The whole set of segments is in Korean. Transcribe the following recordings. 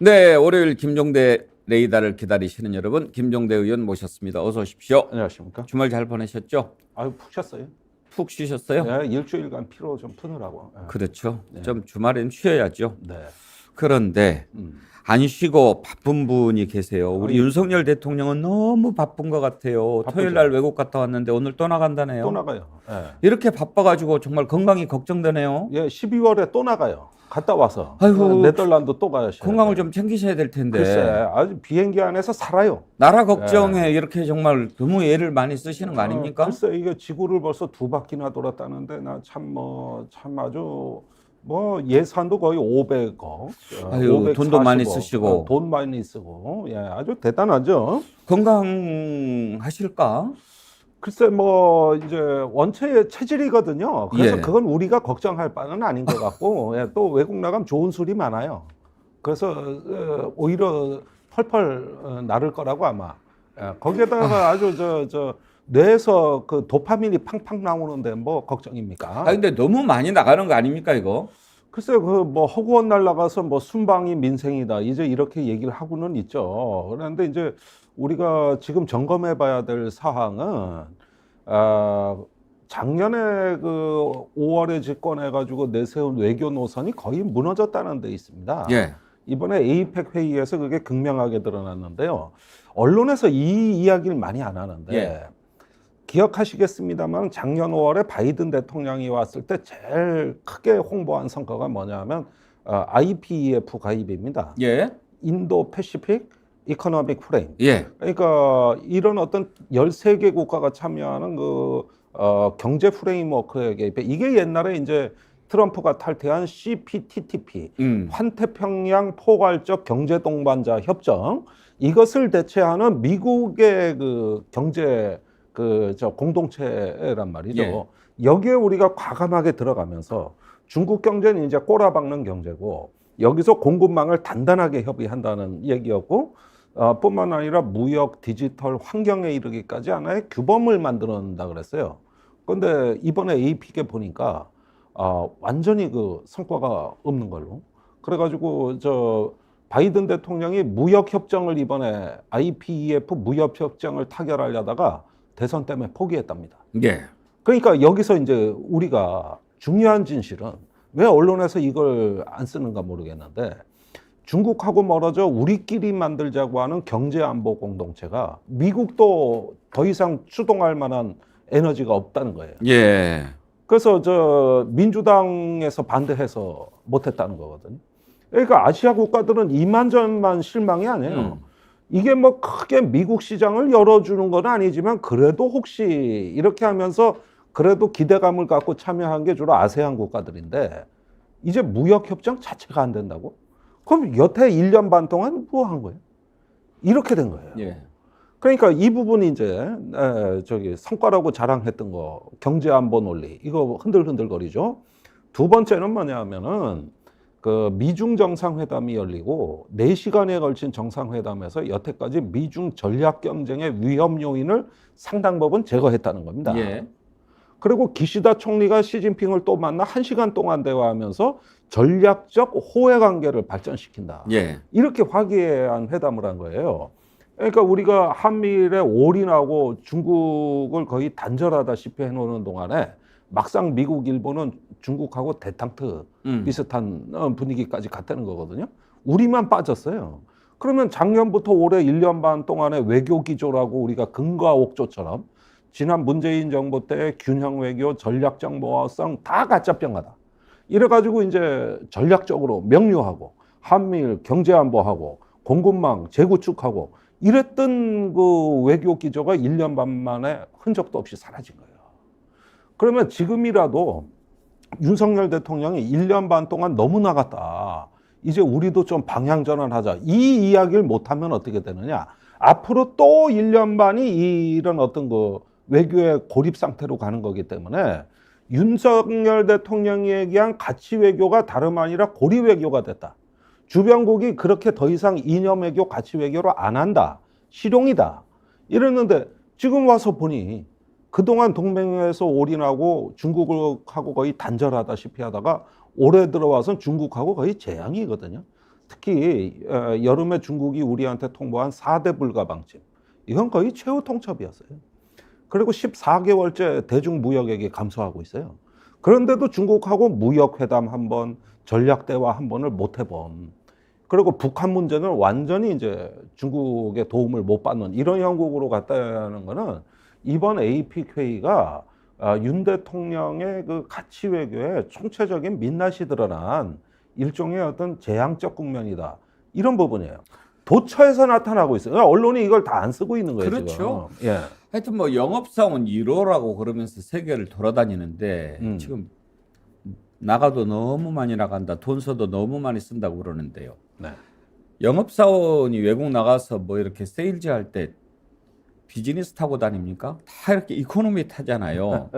네, 월요일 김종대 레이더를 기다리시는 여러분, 김종대 의원 모셨습니다. 어서 오십시오. 안녕하십니까? 주말 잘 보내셨죠? 아유, 푹 쉬었어요. 푹 쉬셨어요? 네, 일주일간 피로 좀 푸느라고. 네. 그렇죠. 좀 주말엔 쉬어야죠. 네. 그런데 안 쉬고 바쁜 분이 계세요. 우리 윤석열 대통령은 너무 바쁜 것 같아요. 바쁘죠. 토요일 날 외국 갔다 왔는데 오늘 또 나간다네요. 또 나가요. 네. 이렇게 바빠가지고 정말 건강이 걱정되네요. 예, 12월에 또 나가요. 갔다 와서. 아이고, 네덜란드 또 가야 건강을 좀 챙기셔야 될 텐데. 글쎄, 아주 비행기 안에서 살아요. 나라 걱정에 이렇게 정말 너무 애를 많이 쓰시는 거 아닙니까? 글쎄, 이게 지구를 벌써 2바퀴나 돌았다는데 나 참 아주 예산도 거의 500억. 아유, 돈도 많이 쓰시고. 돈 많이 쓰고. 예, 아주 대단하죠. 건강하실까? 글쎄 이제 원체 체질이거든요. 그래서 예. 그건 우리가 걱정할 바는 아닌 것 같고 예, 또 외국 나가면 좋은 술이 많아요. 그래서 오히려 펄펄 나를 거라고 아마. 예, 거기에다가 아주 저 뇌에서 그 도파민이 팡팡 나오는데 뭐 걱정입니까? 근데 너무 많이 나가는 거 아닙니까, 이거? 글쎄 허구한 날 나가서 순방이 민생이다 이제 이렇게 얘기를 하고는 있죠. 그런데 이제 우리가 지금 점검해 봐야 될 사항은 작년에 그 5월에 집권해 가지고 내세운 외교 노선이 거의 무너졌다는 데 있습니다. 예. 이번에 에이펙 회의에서 그게 극명하게 드러났는데요. 언론에서 이 이야기를 많이 안 하는데 예. 기억하시겠습니다만 작년 5월에 바이든 대통령이 왔을 때 제일 크게 홍보한 성과가 뭐냐면 IPEF 가입입니다. 예. 인도 패시픽 이코노믹 프레임. 예. 그러니까 이런 어떤 13개 국가가 참여하는 경제 프레임워크에 개입해. 이게 옛날에 이제 트럼프가 탈퇴한 CPTPP, 환태평양 포괄적 경제 동반자 협정, 이것을 대체하는 미국의 그 경제 공동체란 말이죠. 예. 여기에 우리가 과감하게 들어가면서 중국 경제는 이제 꼬라박는 경제고 여기서 공급망을 단단하게 협의한다는 얘기였고 뿐만 아니라 무역, 디지털, 환경에 이르기까지 하나의 규범을 만들어낸다 그랬어요. 그런데 이번에 APEC에 보니까 완전히 그 성과가 없는 걸로. 그래가지고 바이든 대통령이 무역 협정을 이번에 IPEF 무역 협정을 타결하려다가 대선 때문에 포기했답니다. 예. 그러니까 여기서 이제 우리가 중요한 진실은 왜 언론에서 이걸 안 쓰는가 모르겠는데 중국하고 멀어져 우리끼리 만들자고 하는 경제안보 공동체가 미국도 더 이상 추동할 만한 에너지가 없다는 거예요. 예. 그래서 민주당에서 반대해서 못했다는 거거든요. 그러니까 아시아 국가들은 이만저만 실망이 아니에요. 이게 크게 미국 시장을 열어주는 건 아니지만 그래도 혹시 이렇게 하면서 그래도 기대감을 갖고 참여한 게 주로 아세안 국가들인데 이제 무역협정 자체가 안 된다고? 그럼 여태 1년 반 동안 뭐 한 거예요? 이렇게 된 거예요. 예. 그러니까 이 부분이 이제 성과라고 자랑했던 거 경제안보 논리 이거 흔들흔들거리죠. 두 번째는 뭐냐면은 그 미중 정상회담이 열리고 4시간에 걸친 정상회담에서 여태까지 미중 전략 경쟁의 위험 요인을 상당 부분 제거했다는 겁니다. 예. 그리고 기시다 총리가 시진핑을 또 만나 1시간 동안 대화하면서 전략적 호혜 관계를 발전시킨다. 예. 이렇게 화기애애한 회담을 한 거예요. 그러니까 우리가 한미일에 올인하고 중국을 거의 단절하다시피 해놓는 동안에 막상 미국, 일본은 중국하고 대탕트 비슷한 분위기까지 갔다는 거거든요. 우리만 빠졌어요. 그러면 작년부터 올해 1년 반 동안의 외교 기조라고 우리가 금과 옥조처럼 지난 문재인 정부 때 균형 외교, 전략적 모호성 다 가짜병하다. 이래가지고 이제 전략적으로 명료하고 한미일 경제안보하고 공급망 재구축하고 이랬던 그 외교 기조가 1년 반 만에 흔적도 없이 사라진 거예요. 그러면 지금이라도 윤석열 대통령이 1년 반 동안 너무 나갔다. 이제 우리도 좀 방향 전환하자. 이 이야기를 못하면 어떻게 되느냐. 앞으로 또 1년 반이 이런 어떤 그 외교의 고립 상태로 가는 거기 때문에 윤석열 대통령이 얘기한 가치 외교가 다름 아니라 고립 외교가 됐다. 주변국이 그렇게 더 이상 이념 외교, 가치 외교로 안 한다. 실용이다. 이랬는데 지금 와서 보니 그동안 동맹에서 올인하고 중국하고 거의 단절하다시피 하다가 올해 들어와서 중국하고 거의 재앙이거든요. 특히 여름에 중국이 우리한테 통보한 4대 불가 방침, 이건 거의 최후 통첩이었어요. 그리고 14개월째 대중무역액이 감소하고 있어요. 그런데도 중국하고 무역회담 한 번, 전략대화 한 번을 못 해본. 그리고 북한 문제는 완전히 이제 중국의 도움을 못 받는 이런 형국으로 갔다는 거는 이번 APEC 회의가 윤 대통령의 그 가치 외교에 총체적인 민낯이 드러난 일종의 어떤 재앙적 국면이다. 이런 부분이에요. 도처에서 나타나고 있어요. 언론이 이걸 다 안 쓰고 있는 거예요. 그렇죠. 지금. 예. 하여튼 뭐 영업사원 1호라고 그러면서 세계를 돌아다니는데 지금 나가도 너무 많이 나간다. 돈 써도 너무 많이 쓴다고 그러는데요. 네. 영업사원이 외국 나가서 뭐 이렇게 세일즈 할 때 비즈니스 타고 다닙니까? 다 이렇게 이코노미 타잖아요.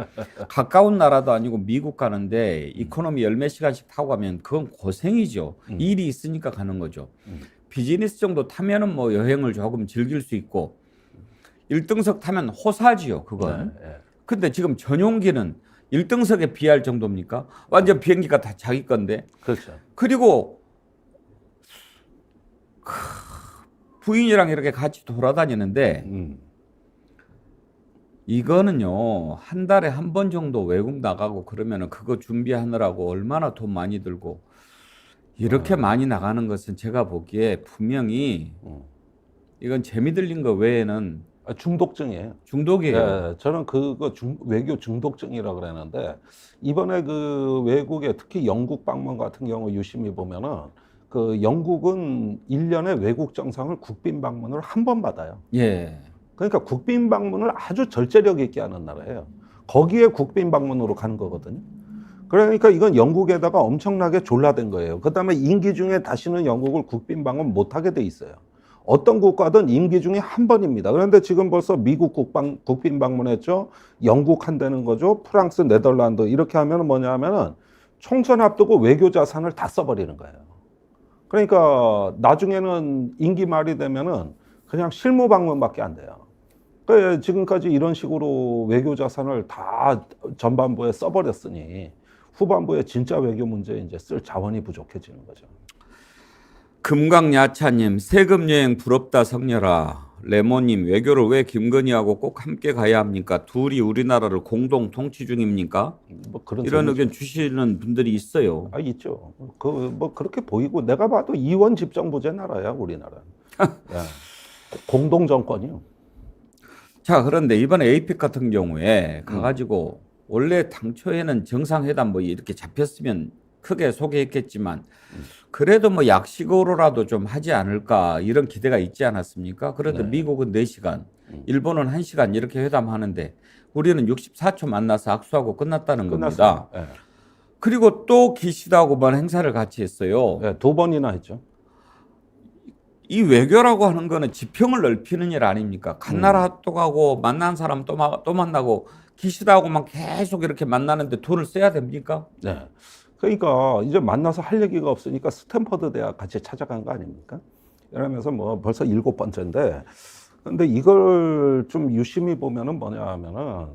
가까운 나라도 아니고 미국 가는데 이코노미 열 몇 시간씩 타고 가면 그건 고생이죠. 일이 있으니까 가는 거죠. 비즈니스 정도 타면은 뭐 여행을 조금 즐길 수 있고 1등석 타면 호사지요, 그건. 네, 네. 근데 지금 전용기는 1등석에 비할 정도입니까? 완전 비행기가 다 자기 건데. 그렇죠. 그리고 부인이랑 이렇게 같이 돌아다니는데 이거는요, 한 달에 한 번 정도 외국 나가고 그러면은 그거 준비하느라고 얼마나 돈 많이 들고 이렇게 많이 나가는 것은 제가 보기에 분명히 이건 재미 들린 거 외에는 중독증이에요. 중독이에요. 예, 저는 그거 외교 중독증이라고 그러는데 이번에 그 외국에 특히 영국 방문 같은 경우 유심히 보면은 그 영국은 1년에 외국 정상을 국빈 방문을 한 번 받아요. 예. 그러니까 국빈 방문을 아주 절제력 있게 하는 나라예요. 거기에 국빈 방문으로 가는 거거든요. 그러니까 이건 영국에다가 엄청나게 졸라댄 거예요. 그다음에 임기 중에 다시는 영국을 국빈 방문 못 하게 돼 있어요. 어떤 국가든 임기 중에 한 번입니다. 그런데 지금 벌써 미국 국빈 방문했죠. 영국 한다는 거죠. 프랑스, 네덜란드 이렇게 하면 뭐냐 하면은 총선 앞두고 외교 자산을 다 써버리는 거예요. 그러니까 나중에는 임기 말이 되면은 그냥 실무 방문밖에 안 돼요. 그러니까 지금까지 이런 식으로 외교 자산을 다 전반부에 써버렸으니 후반부에 진짜 외교 문제에 이제 쓸 자원이 부족해지는 거죠. 금강야차님, 세금 여행 부럽다 성렬아. 레모님, 외교를 왜 김건희하고 꼭 함께 가야 합니까? 둘이 우리나라를 공동 통치 중입니까? 뭐 그런 이런 소리죠. 의견 주시는 분들이 있어요. 아, 있죠. 그 뭐 그렇게 보이고 내가 봐도 이원 집정부제 나라야 우리나라. 공동 정권이요. 자, 그런데 이번에 에이펙 같은 경우에 가가지고 원래 당초에는 정상회담 뭐 이렇게 잡혔으면 크게 소개했겠지만 그래도 뭐 약식으로라도 좀 하지 않을까 이런 기대가 있지 않았습니까? 그런데 미국은 4시간, 일본은 1시간 이렇게 회담하는데 우리는 64초 만나서 악수하고 끝났다는 겁니다. 네. 그리고 또 기시다하고만 행사를 같이 했어요. 네, 2번이나 했죠. 이 외교라고 하는 거는 지평을 넓히는 일 아닙니까? 갓나라 핫도그하고 만난 사람 또 만나고 기시다하고만 계속 이렇게 만나는데 돈을 써야 됩니까? 네. 그러니까 이제 만나서 할 얘기가 없으니까 스탠퍼드 대학 같이 찾아간 거 아닙니까? 이러면서 뭐 벌써 7번째인데, 근데 이걸 좀 유심히 보면은 뭐냐 하면은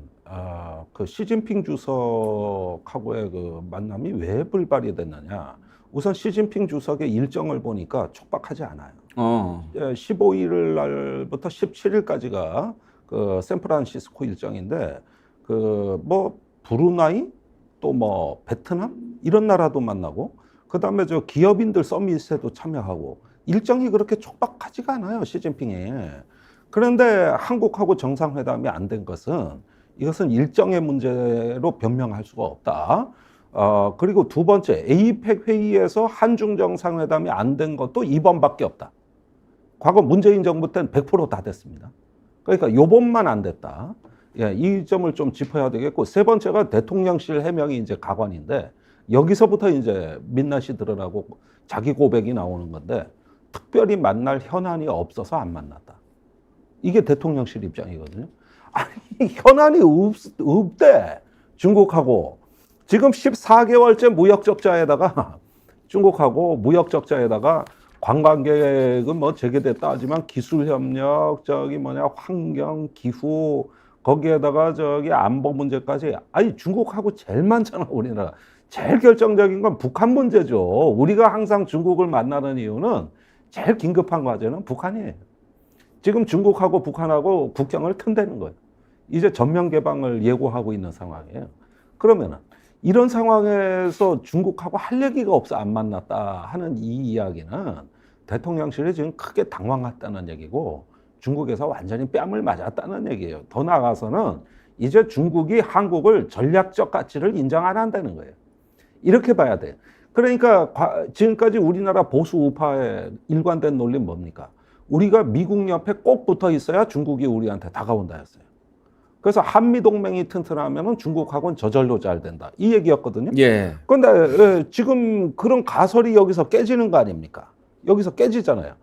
그 시진핑 주석하고의 그 만남이 왜 불발이 됐느냐? 우선 시진핑 주석의 일정을 보니까 촉박하지 않아요. 15일 날부터 17일까지가 그 샌프란시스코 일정인데 그 뭐 브루나이 또 뭐 베트남 이런 나라도 만나고 그다음에 저 기업인들 서밋에도 참여하고 일정이 그렇게 촉박하지가 않아요, 시진핑이. 그런데 한국하고 정상회담이 안 된 것은 이것은 일정의 문제로 변명할 수가 없다. 그리고 두 번째, 에이펙 회의에서 한중 정상회담이 안 된 것도 이번밖에 없다. 과거 문재인 정부 때는 100% 다 됐습니다. 그러니까 요번만 안 됐다. 예, 이 점을 좀 짚어야 되겠고, 세 번째가 대통령실 해명이 이제 가관인데, 여기서부터 이제 민낯이 드러나고 자기 고백이 나오는 건데, 특별히 만날 현안이 없어서 안 만났다. 이게 대통령실 입장이거든요. 아니, 현안이 없대. 중국하고. 지금 14개월째 무역적자에다가, 중국하고 무역적자에다가 관광객은 뭐 재개됐다 하지만 기술협력, 환경, 기후, 거기에다가 안보 문제까지. 아니, 중국하고 제일 많잖아, 우리나라. 제일 결정적인 건 북한 문제죠. 우리가 항상 중국을 만나는 이유는 제일 긴급한 과제는 북한이에요. 지금 중국하고 북한하고 국경을 튼다는 거예요. 이제 전면 개방을 예고하고 있는 상황이에요. 그러면은 이런 상황에서 중국하고 할 얘기가 없어 안 만났다 하는 이 이야기는 대통령실이 지금 크게 당황했다는 얘기고 중국에서 완전히 뺨을 맞았다는 얘기예요. 더 나아가서는 이제 중국이 한국을 전략적 가치를 인정 안 한다는 거예요. 이렇게 봐야 돼요. 그러니까 지금까지 우리나라 보수 우파의 일관된 논리는 뭡니까? 우리가 미국 옆에 꼭 붙어 있어야 중국이 우리한테 다가온다였어요. 그래서 한미 동맹이 튼튼하면 중국하고는 저절로 잘 된다. 이 얘기였거든요. 예. 그런데 지금 그런 가설이 여기서 깨지는 거 아닙니까? 여기서 깨지잖아요.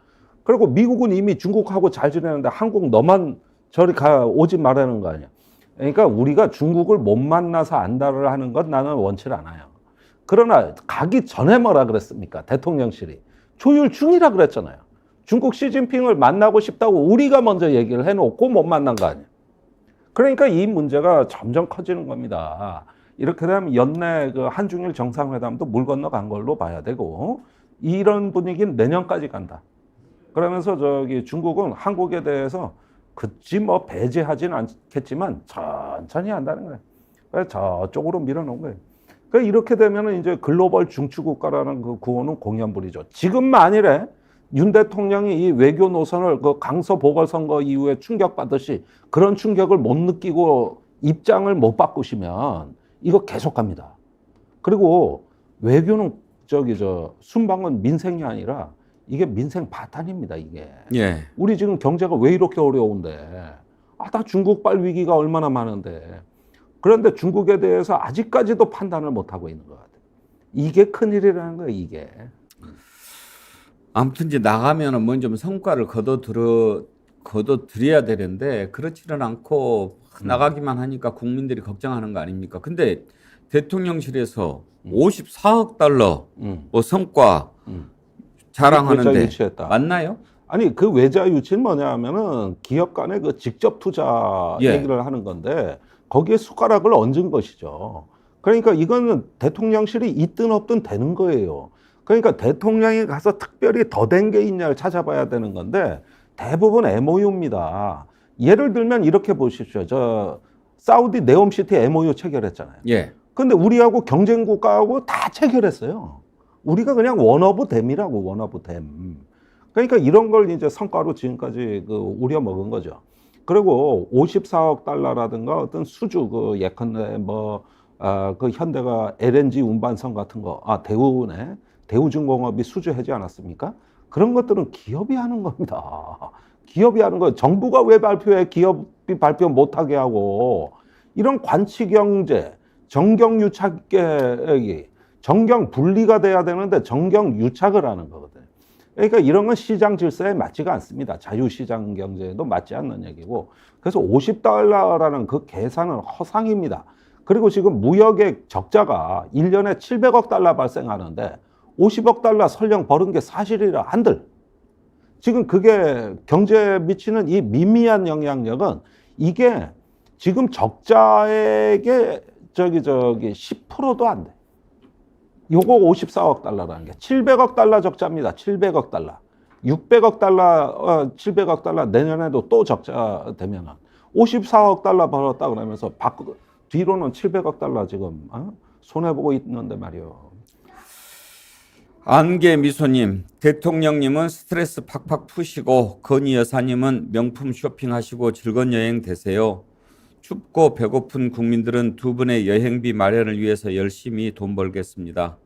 그리고 미국은 이미 중국하고 잘 지내는데 한국 너만 저리 오지 말라는 거 아니야. 그러니까 우리가 중국을 못 만나서 안달을 하는 건 나는 원치 않아요. 그러나 가기 전에 뭐라 그랬습니까? 대통령실이. 조율 중이라 그랬잖아요. 중국 시진핑을 만나고 싶다고 우리가 먼저 얘기를 해놓고 못 만난 거 아니에요. 그러니까 이 문제가 점점 커지는 겁니다. 이렇게 되면 연내 그 한중일 정상회담도 물 건너간 걸로 봐야 되고 이런 분위기는 내년까지 간다. 그러면서 중국은 한국에 대해서 그치 뭐 배제하진 않겠지만 천천히 한다는 거예요. 그래서 저쪽으로 밀어놓은 거예요. 그러니까 이렇게 되면 이제 글로벌 중추국가라는 그 구호는 공연불이죠. 지금 만일에 윤 대통령이 이 외교 노선을 그 강서 보궐선거 이후에 충격받듯이 그런 충격을 못 느끼고 입장을 못 바꾸시면 이거 계속 갑니다. 그리고 외교는 순방은 민생이 아니라 이게 민생 파탄입니다, 이게. 예. 우리 지금 경제가 왜 이렇게 어려운데. 다 중국발 위기가 얼마나 많은데. 그런데 중국에 대해서 아직까지도 판단을 못하고 있는 것 같아요. 이게 큰일이라는 거예요, 이게. 아무튼 이제 나가면은 뭐 좀 성과를 거둬들여야 되는데 그렇지는 않고 나가기만 하니까 국민들이 걱정하는 거 아닙니까? 근데 대통령실에서 54억 달러 뭐 성과 자랑하는데 유치했다. 맞나요? 아니 그 외자 유치는 뭐냐 하면은 기업 간의 그 직접 투자 예. 얘기를 하는 건데 거기에 숟가락을 얹은 것이죠. 그러니까 이거는 대통령실이 있든 없든 되는 거예요. 그러니까 대통령이 가서 특별히 더 된 게 있냐를 찾아봐야 되는 건데 대부분 MOU입니다. 예를 들면 이렇게 보십시오. 사우디 네옴시티 MOU 체결했잖아요. 예. 근데 우리하고 경쟁 국가하고 다 체결했어요. 우리가 그냥 원 오브 댐이라고, 원 오브 댐. 그러니까 이런 걸 이제 성과로 지금까지 우려 먹은 거죠. 그리고 54억 달러라든가 어떤 수주, 예컨대 그 현대가 LNG 운반선 같은 거, 대우네. 대우중공업이 수주하지 않았습니까? 그런 것들은 기업이 하는 겁니다. 기업이 하는 거. 정부가 왜 발표해? 기업이 발표 못하게 하고. 이런 관치경제, 정경유착계획이 정경 분리가 돼야 되는데 정경유착을 하는 거거든요. 그러니까 이런 건 시장 질서에 맞지가 않습니다. 자유시장 경제에도 맞지 않는 얘기고. 그래서 50달러라는 그 계산은 허상입니다. 그리고 지금 무역의 적자가 1년에 700억 달러 발생하는데 50억 달러 설령 벌은 게 사실이라 한들 지금 그게 경제에 미치는 이 미미한 영향력은 이게 지금 적자액의 10%도 안 돼. 요거 54억 달러라는 게 700억 달러 적자입니다. 700억 달러. 600억 달러, 700억 달러 내년에도 또 적자 되면은 54억 달러 벌었다 그러면서 뒤로는 700억 달러 지금 손해보고 있는데 말이요. 안개 미소님, 대통령님은 스트레스 팍팍 푸시고 건희 여사님은 명품 쇼핑하시고 즐거운 여행 되세요. 춥고 배고픈 국민들은 두 분의 여행비 마련을 위해서 열심히 돈 벌겠습니다.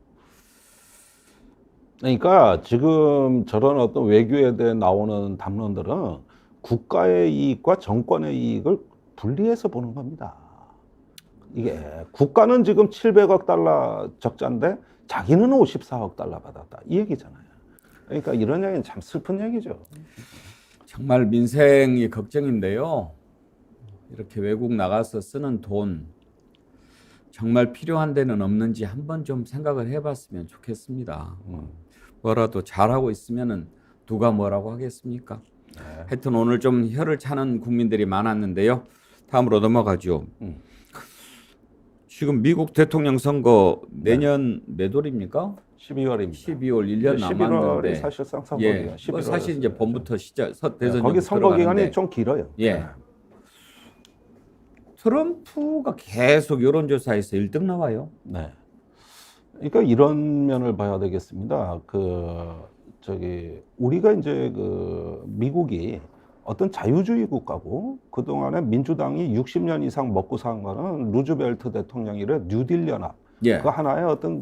그러니까 지금 저런 어떤 외교에 대해 나오는 담론들은 국가의 이익과 정권의 이익을 분리해서 보는 겁니다. 이게 국가는 지금 700억 달러 적자인데 자기는 54억 달러 받았다. 이 얘기잖아요. 그러니까 이런 얘기는 참 슬픈 얘기죠. 정말 민생이 걱정인데요. 이렇게 외국 나가서 쓰는 돈 정말 필요한 데는 없는지 한번 좀 생각을 해봤으면 좋겠습니다. 뭐라도 잘하고 있으면은 누가 뭐라고 하겠습니까? 네. 하여튼 오늘 좀 혀를 차는 국민들이 많았는데요. 다음으로 넘어가죠. 지금 미국 대통령 선거 내년 몇 월입니까? 12월입니다. 12월 1년 11월이 남았는데. 사실상 선거기간. 예. 뭐 사실 이제 봄부터 대선 거기 선거 기간이 들어가는데. 좀 길어요. 예. 트럼프가 계속 여론조사에서 1등 나와요. 네. 그러니까 이런 면을 봐야 되겠습니다. 우리가 이제 미국이 어떤 자유주의 국가고 그동안에 민주당이 60년 이상 먹고 산 거는 루즈벨트 대통령이래 뉴딜 연합. 예. 그 하나의 어떤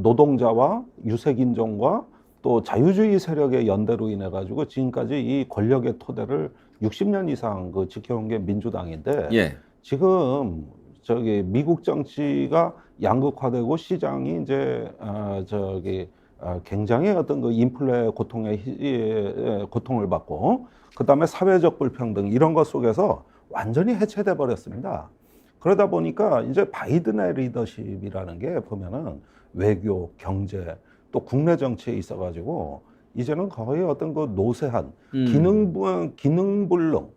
노동자와 유색인종과 또 자유주의 세력의 연대로 인해 가지고 지금까지 이 권력의 토대를 60년 이상 지켜온 게 민주당인데 예. 지금 미국 정치가 양극화되고 시장이 이제 굉장히 어떤 인플레 고통을 받고 그다음에 사회적 불평등 이런 것 속에서 완전히 해체돼 버렸습니다. 그러다 보니까 이제 바이든의 리더십이라는 게 보면은 외교, 경제 또 국내 정치에 있어 가지고 이제는 거의 어떤 노쇠한 기능불능의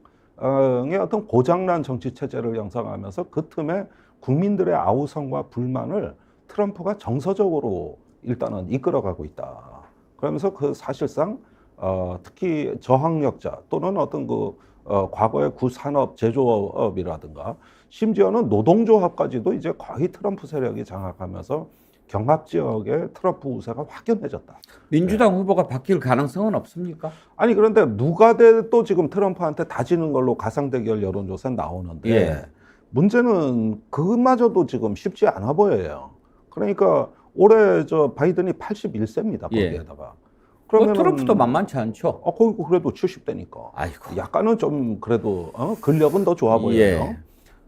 어떤 고장난 정치 체제를 형성하면서 그 틈에 국민들의 아우성과 불만을 트럼프가 정서적으로 일단은 이끌어가고 있다. 그러면서 사실상 특히 저항력자 또는 어떤 과거의 구산업 제조업이라든가 심지어는 노동조합까지도 이제 거의 트럼프 세력이 장악하면서 경합 지역의 트럼프 우세가 확연해졌다. 민주당 후보가 바뀔 가능성은 없습니까? 아니 그런데 누가 돼도 지금 트럼프한테 다지는 걸로 가상 대결 여론조사 나오는데 예. 문제는 그마저도 지금 쉽지 않아 보여요. 그러니까 올해 바이든이 81세입니다. 거기에다가. 뭐 트럼프도 만만치 않죠. 거기 그래도 70대니까. 아이고. 약간은 좀 그래도 근력은 더 좋아 보여요. 예.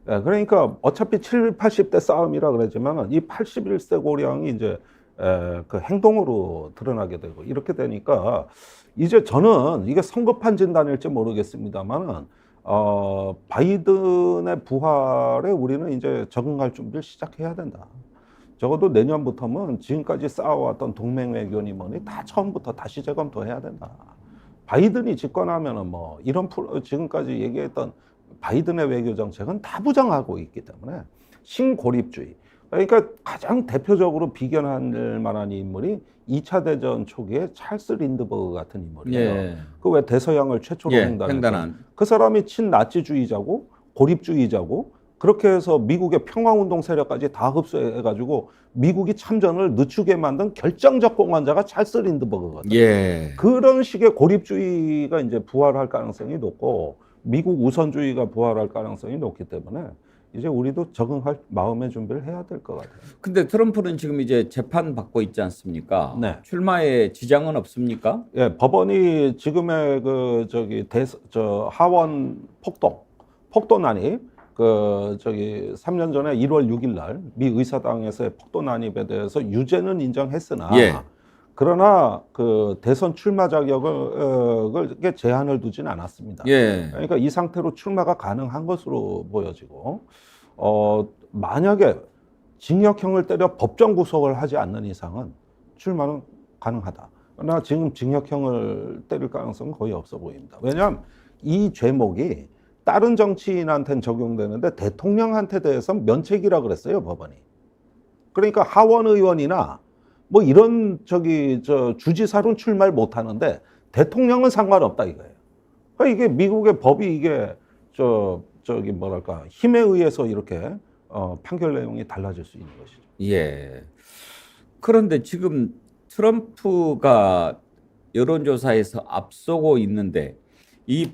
예, 그러니까 어차피 70, 80대 싸움이라 그러지만 이 81세 고령이 이제 그 행동으로 드러나게 되고 이렇게 되니까 이제 저는 이게 성급한 진단일지 모르겠습니다만은 바이든의 부활에 우리는 이제 적응할 준비를 시작해야 된다. 적어도 내년부터는 지금까지 쌓아왔던 동맹 외교니 뭐니 다 처음부터 다시 재검토해야 된다. 바이든이 집권하면은 지금까지 얘기했던 바이든의 외교 정책은 다 부정하고 있기 때문에 신고립주의. 그러니까 가장 대표적으로 비견할 만한 인물이 2차 대전 초기에 찰스 린드버그 같은 인물이에요. 예. 그 왜 대서양을 최초로 횡단한 그 사람이 친나치주의자고 고립주의자고 그렇게 해서 미국의 평화운동 세력까지 다 흡수해가지고 미국이 참전을 늦추게 만든 결정적 공헌자가 찰스 린드버그거든요. 예. 그런 식의 고립주의가 이제 부활할 가능성이 높고 미국 우선주의가 부활할 가능성이 높기 때문에 이제 우리도 적응할 마음의 준비를 해야 될 것 같아요. 근데 트럼프는 지금 이제 재판 받고 있지 않습니까? 네. 출마에 지장은 없습니까? 예, 법원이 지금의 하원 폭도 난입 3년 전에 1월 6일 날 미 의사당에서의 폭도 난입에 대해서 유죄는 인정했으나 예. 그러나 대선 출마 자격을 제한을 두지는 않았습니다. 예. 그러니까 이 상태로 출마가 가능한 것으로 보여지고 만약에 징역형을 때려 법정 구속을 하지 않는 이상은 출마는 가능하다. 그러나 지금 징역형을 때릴 가능성은 거의 없어 보입니다. 왜냐하면 이 죄목이 다른 정치인한테는 적용되는데 대통령한테 대해서는 면책이라 그랬어요, 법원이. 그러니까 하원 의원이나 이런 주지사로는 출마를 못 하는데 대통령은 상관없다 이거예요. 그러니까 이게 미국의 법이 이게 힘에 의해서 이렇게 판결 내용이 달라질 수 있는 것이죠. 예. 그런데 지금 트럼프가 여론조사에서 앞서고 있는데 이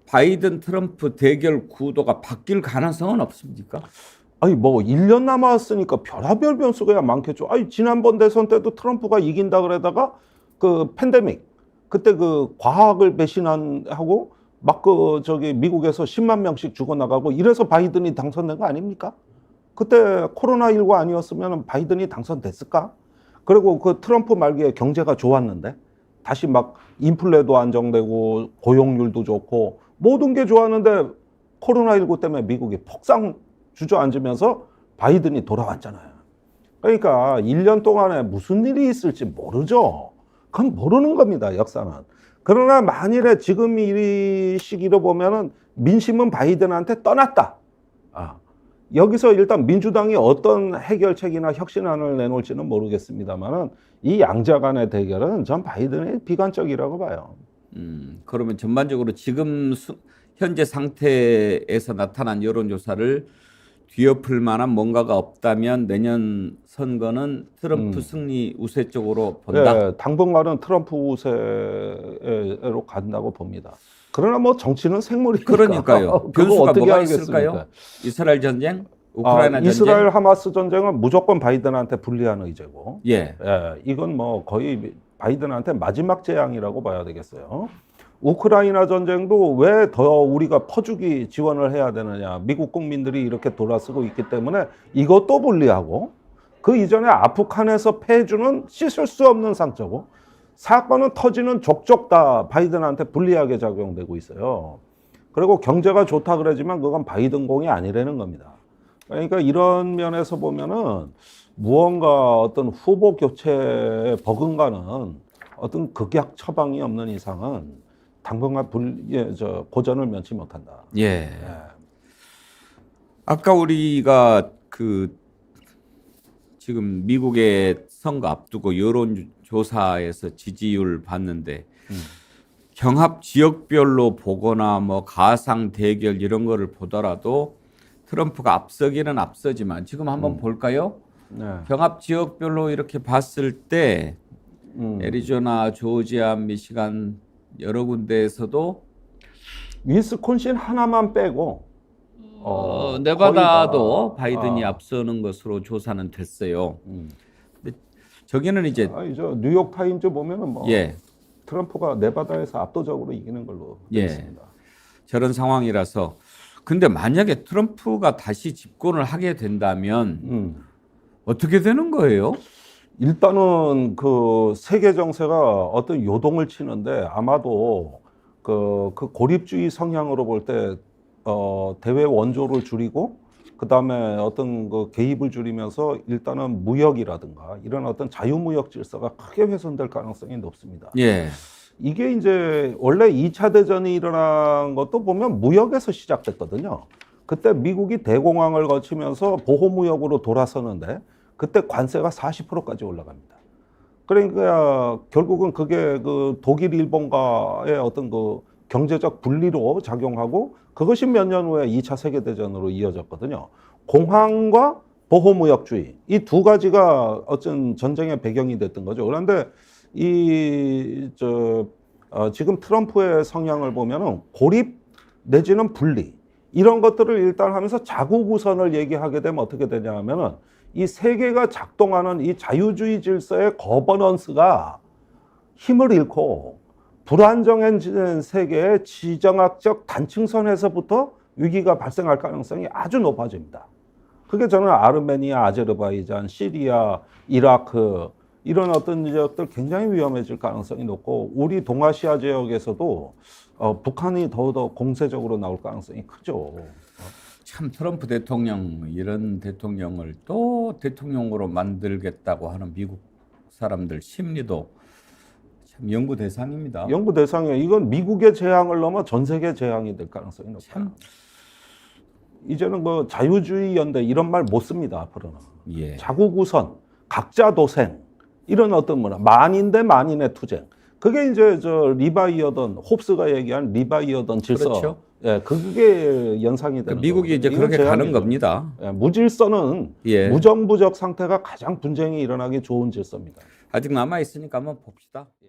바이든 트럼프 대결 구도가 바뀔 가능성은 없습니까? 아니 1년 남았으니까 별의별 변수가 많겠죠. 아니 지난번 대선 때도 트럼프가 이긴다 그러다가 팬데믹 그때 과학을 배신하고 막 미국에서 10만 명씩 죽어나가고 이래서 바이든이 당선된 거 아닙니까? 그때 코로나19 아니었으면 바이든이 당선됐을까? 그리고 트럼프 말기에 경제가 좋았는데 다시 막 인플레도 안정되고 고용률도 좋고 모든 게 좋았는데 코로나19 때문에 미국이 폭삭 주저앉으면서 바이든이 돌아왔잖아요. 그러니까 1년 동안에 무슨 일이 있을지 모르죠. 그건 모르는 겁니다, 역사는. 그러나 만일에 지금 이 시기로 보면은 민심은 바이든한테 떠났다. 여기서 일단 민주당이 어떤 해결책이나 혁신안을 내놓을지는 모르겠습니다만은 이 양자 간의 대결은 전 바이든의 비관적이라고 봐요. 그러면 전반적으로 지금 현재 상태에서 나타난 여론조사를 뒤엎을 만한 뭔가가 없다면 내년 선거는 트럼프 승리 우세 쪽으로 본다. 예, 당분간은 트럼프 우세로 간다고 봅니다. 그러나 뭐 정치는 생물이니까. 그러니까요. 그거 변수가 어떻게 뭐가 알겠습니까? 있을까요? 이스라엘 전쟁, 우크라이나 전쟁. 이스라엘 하마스 전쟁은 무조건 바이든한테 불리한 의제고, 예. 이건 뭐 거의 바이든한테 마지막 재앙이라고 봐야 되겠어요. 우크라이나 전쟁도 왜 더 우리가 퍼주기 지원을 해야 되느냐. 미국 국민들이 이렇게 돌아서고 있기 때문에 이것도 불리하고, 그 이전에 아프간에서 패주는 씻을 수 없는 상처고, 사건은 터지는 족족 다 바이든한테 불리하게 작용되고 있어요. 그리고 경제가 좋다 그러지만 그건 바이든 공이 아니라는 겁니다. 그러니까 이런 면에서 보면은 무언가 어떤 후보 교체에 버금가는 어떤 극약 처방이 없는 이상은 당분간 고전을 면치 못한다. 예. 아까 우리가 지금 미국의 선거 앞두고 여론조사에서 지지율 봤는데 경합 지역별로 보거나 뭐 가상 대결 이런 거를 보더라도 트럼프가 앞서기는 앞서지만 지금 한번 볼까요? 네. 경합 지역별로 이렇게 봤을 때 애리조나, 조지아, 미시간 여러 군데에서도 위스콘신 하나만 빼고 네바다도 바이든이 앞서는 것으로 조사는 됐어요. 근데 저기는 이제 저 뉴욕 타임즈 보면은 뭐 예. 트럼프가 네바다에서 압도적으로 이기는 걸로 되어 예. 있습니다. 저런 상황이라서 근데 만약에 트럼프가 다시 집권을 하게 된다면 어떻게 되는 거예요? 일단은 그 세계 정세가 어떤 요동을 치는데 아마도 그 고립주의 성향으로 볼 때 대외 원조를 줄이고 그 다음에 어떤 그 개입을 줄이면서 일단은 무역이라든가 이런 어떤 자유무역 질서가 크게 훼손될 가능성이 높습니다. 예. 이게 이제 원래 2차 대전이 일어난 것도 보면 무역에서 시작됐거든요. 그때 미국이 대공황을 거치면서 보호무역으로 돌아서는데 그때 관세가 40%까지 올라갑니다. 그러니까 결국은 그게 그 독일, 일본과의 어떤 그 경제적 분리로 작용하고 그것이 몇 년 후에 2차 세계대전으로 이어졌거든요. 공황과 보호무역주의 이 두 가지가 어떤 전쟁의 배경이 됐던 거죠. 그런데 지금 트럼프의 성향을 보면은 고립 내지는 분리 이런 것들을 일단 하면서 자국 우선을 얘기하게 되면 어떻게 되냐 하면은 이 세계가 작동하는 이 자유주의 질서의 거버넌스가 힘을 잃고 불안정해진 세계의 지정학적 단층선에서부터 위기가 발생할 가능성이 아주 높아집니다. 그게 저는 아르메니아, 아제르바이잔, 시리아, 이라크 이런 어떤 지역들 굉장히 위험해질 가능성이 높고 우리 동아시아 지역에서도 북한이 더더 공세적으로 나올 가능성이 크죠. 참 트럼프 대통령 이런 대통령을 또 대통령으로 만들겠다고 하는 미국 사람들 심리도 참 연구 대상입니다. 연구 대상이에요. 이건 미국의 재앙을 넘어 전 세계 재앙이 될 가능성이 높아요. 이제는 뭐 자유주의 연대 이런 말 못 씁니다. 앞으로는. 예. 자국 우선, 각자 도생 이런 어떤 문화, 만인 대 만인의 투쟁. 그게 이제 리바이어던 홉스가 얘기한 리바이어던 질서. 그렇죠. 예, 그게 연상이 되는 미국이 이제 그렇게 가는 겁니다. 예, 무질서는 무정부적 상태가 가장 분쟁이 일어나기 좋은 질서입니다. 아직 남아 있으니까 한번 봅시다.